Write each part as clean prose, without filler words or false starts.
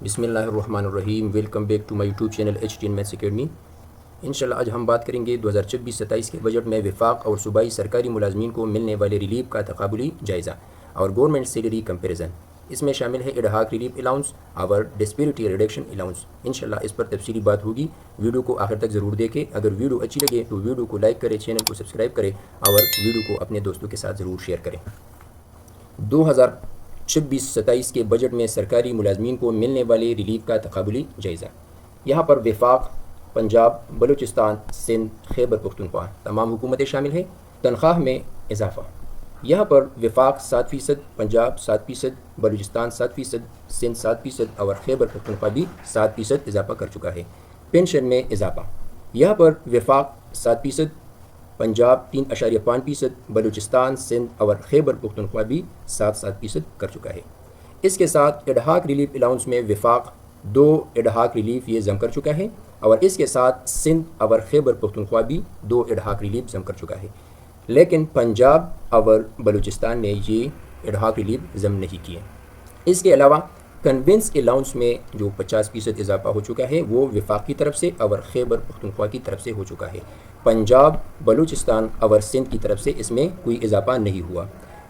بسم اللہ الرحمن الرحیم. Welcome back to my YouTube channel HTN maths academy. انشاءاللہ آج ہم بات کریں گے 2026-27 کے بجٹ میں وفاق اور صوبائی سرکاری ملازمین کو ملنے والے ریلیف کا تقابلی جائزہ اور گورنمنٹ سیلری کمپیریزن. اس میں شامل ہے ایڈہاک ریلیف الاؤنس اور ڈسپیرٹی ریڈکشن الاؤنس. انشاءاللہ اس پر تفصیلی بات ہوگی. ویڈیو کو آخر تک ضرور دیکھیں. اگر ویڈیو اچھی لگے تو ویڈیو کو لائک کریں، چینل کو سبسکرائب کریں اور ویڈیو کو اپنے دوستوں کے ساتھ ضرور شیئر کریں. 2026-27 کے بجٹ میں سرکاری ملازمین کو ملنے والے ریلیف کا تقابلی جائزہ. یہاں پر وفاق، پنجاب، بلوچستان، سندھ، خیبر پختونخوا تمام حکومتیں شامل ہیں. تنخواہ میں اضافہ. یہاں پر وفاق 7%، پنجاب 7%، بلوچستان 7%، سندھ 7% اور خیبر پختونخوا بھی 7% اضافہ کر چکا ہے. پینشن میں اضافہ. یہاں پر وفاق 7%، پنجاب 3.5%، بلوچستان، سندھ اور خیبر پختونخوا بھی 7% کر چکا ہے. اس کے ساتھ ایڈہاک ریلیف الاؤنس میں وفاق 2 ایڈہاک ریلیف یہ ضم کر چکا ہے اور اس کے ساتھ سندھ اور خیبر پختونخوا بھی 2 ایڈہاک ریلیف ضم کر چکا ہے. لیکن پنجاب اور بلوچستان نے یہ ایڈہاک ریلیف ضم نہیں کیے. اس کے علاوہ کنوینس الاؤنس میں جو 50% اضافہ ہو چکا ہے وہ وفاق کی طرف سے اور خیبر پختونخوا کی طرف سے ہو چکا ہے. پنجاب، بلوچستان اور سندھ کی طرف سے اس میں کوئی اضافہ نہیں ہوا.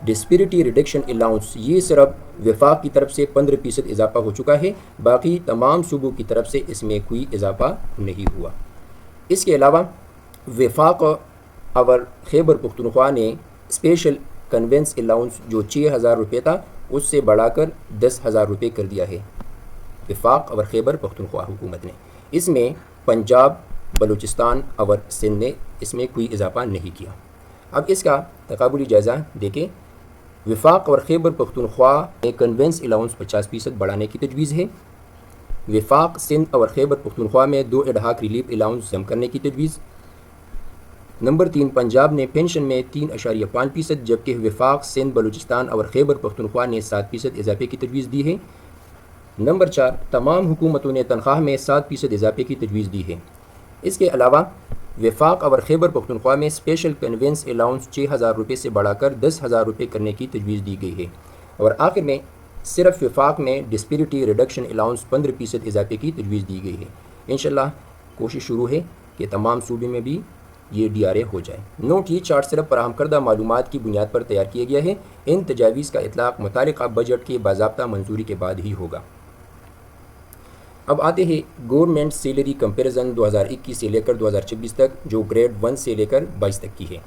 ڈسپیرٹی ریڈکشن الاؤنس یہ صرف وفاق کی طرف سے 15% اضافہ ہو چکا ہے، باقی تمام صوبوں کی طرف سے اس میں کوئی اضافہ نہیں ہوا. اس کے علاوہ وفاق اور خیبر پختونخوا نے اسپیشل کنوینس الاؤنس جو 6,000 روپے تھا اس سے بڑھا کر 10,000 روپے کر دیا ہے. وفاق اور خیبر پختونخوا حکومت نے اس میں پنجاب، بلوچستان اور سندھ نے اس میں کوئی اضافہ نہیں کیا. اب اس کا تقابلی جائزہ دیکھیں. وفاق اور خیبر پختونخوا میں کنوینس الاؤنس 50% بڑھانے کی تجویز ہے. وفاق، سندھ اور خیبر پختونخوا میں 2 ایڈہاک ریلیف الاؤنس ضم کرنے کی تجویز. نمبر 3 پنجاب نے پینشن میں 3.5% جبکہ وفاق، سندھ، بلوچستان اور خیبر پختونخوا نے 7% اضافے کی تجویز دی ہے. نمبر 4 تمام حکومتوں نے تنخواہ میں 7% اضافے کی تجویز دی ہے. اس کے علاوہ وفاق اور خیبر پختونخوا میں اسپیشل کنوینس الاؤنس 6,000 روپے سے بڑھا کر 10,000 روپے کرنے کی تجویز دی گئی ہے. اور آخر میں صرف وفاق میں ڈسپیرٹی ریڈکشن الاؤنس 15% اضافے کی تجویز دی گئی ہے. انشاءاللہ کوشش شروع ہے کہ تمام صوبے میں بھی یہ DRA ہو جائے. نوٹ: یہ چارٹ صرف فراہم کردہ معلومات کی بنیاد پر تیار کیا گیا ہے. ان تجاویز کا اطلاق متعلقہ بجٹ کے باضابطہ منظوری کے بعد ہی ہوگا. اب آتے ہیں گورنمنٹ سیلری کمپیریزن 2021 سے لے کر 2026 تک جو گریڈ 1 سے لے کر 22 تک کی ہے.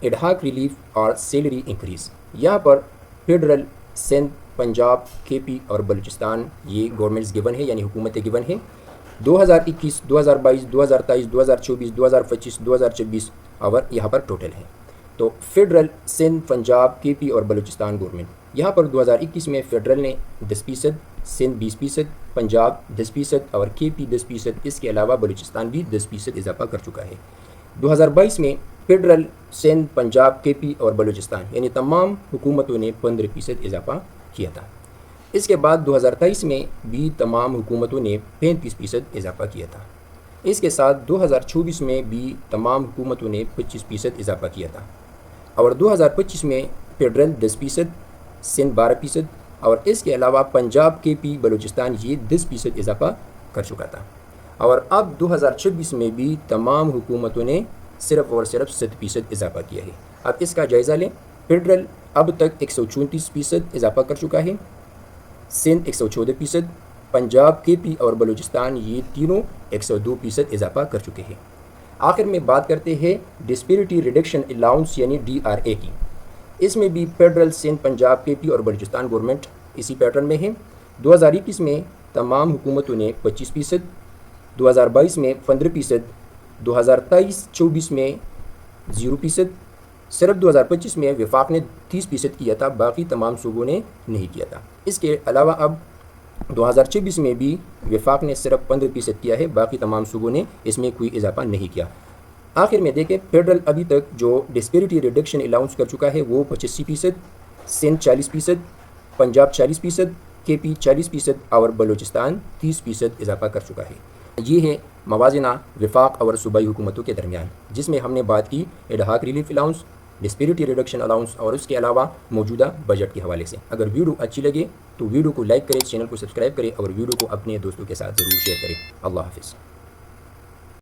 ایڈہاک ریلیف اور سیلری انکریز. یہاں پر فیڈرل، سندھ، پنجاب، KP اور بلوچستان یہ گورنمنٹس گیون ہے یعنی حکومتیں گیون ہیں. 2021، 2022، 2023، 2024، 2025، 2026 اور یہاں پر ٹوٹل ہے. تو فیڈرل، سندھ، پنجاب، KP اور بلوچستان گورنمنٹ. یہاں پر 2021 میں فیڈرل نے 10%، سندھ 20%، پنجاب 10% اور KP 10%. اس کے علاوہ بلوچستان بھی 10% اضافہ کر چکا ہے. 2022 میں فیڈرل، سندھ، پنجاب، KP اور بلوچستان یعنی تمام حکومتوں نے 15% اضافہ کیا تھا. اس کے بعد 2023 میں بھی تمام حکومتوں نے 35% اضافہ کیا تھا. اس کے ساتھ 2024 میں بھی تمام حکومتوں نے 25% اضافہ کیا تھا. اور 2025 میں فیڈرل 10%، سندھ 12% اور اس کے علاوہ پنجاب، KP، بلوچستان یہ 10% اضافہ کر چکا تھا. اور اب 2026 میں بھی تمام حکومتوں نے صرف اور صرف 7% اضافہ کیا ہے. اب اس کا جائزہ لیں. فیڈرل اب تک 134% اضافہ کر چکا ہے، سندھ 114%، پنجاب، KP اور بلوچستان یہ تینوں 102% اضافہ کر چکے ہیں. آخر میں بات کرتے ہیں ڈسپیرٹی ریڈکشن الاؤنس یعنی DRA کی. اس میں بھی فیڈرل، سندھ، پنجاب، KP اور بلوچستان گورنمنٹ اسی پیٹرن میں ہیں. 2021 میں تمام حکومتوں نے 25%، 2022 میں 15%، 2023-24 میں 0%. صرف 2025 میں وفاق نے 30% کیا تھا، باقی تمام صوبوں نے نہیں کیا تھا. اس کے علاوہ اب 2026 میں بھی وفاق نے صرف 15% کیا ہے، باقی تمام صوبوں نے اس میں کوئی اضافہ نہیں کیا. آخر میں دیکھیں فیڈرل ابھی تک جو ڈسپیرٹی ریڈکشن الاؤنس کر چکا ہے وہ 85%، سندھ 40%، پنجاب 40%، KP 40% اور بلوچستان 30% اضافہ کر چکا ہے. یہ ہے موازنہ وفاق اور صوبائی حکومتوں کے درمیان جس میں ہم نے بات کی ad hoc relief allowance, disparity reduction allowance اور اس کے علاوہ موجودہ بجٹ کے حوالے سے۔ اگر ویڈیو اچھی لگے تو ویڈیو کو لائک کریں، چینل کو سبسکرائب کریں اور ویڈیو کو اپنے دوستوں کے ساتھ ضرور شیئر کریں۔ اللہ حافظ۔